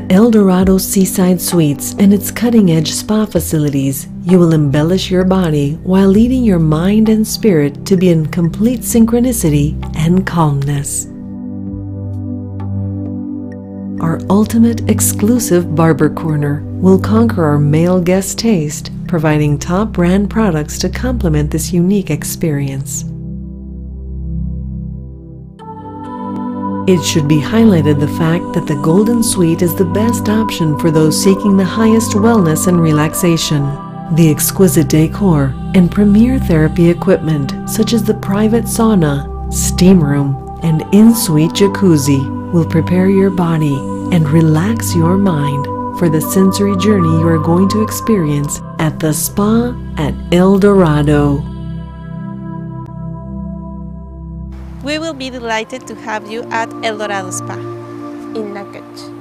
At El Dorado Seaside Suites and its cutting-edge spa facilities, you will embellish your body while leading your mind and spirit to be in complete synchronicity and calmness. Our ultimate exclusive barber corner will conquer our male guest taste, providing top brand products to complement this unique experience. It should be highlighted the fact that the Golden Suite is the best option for those seeking the highest wellness and relaxation. The exquisite decor and premier therapy equipment, such as the private sauna, steam room, and in-suite jacuzzi, will prepare your body and relax your mind for the sensory journey you are going to experience at the spa at El Dorado. We will be delighted to have you at El Dorado Spa in Nugget.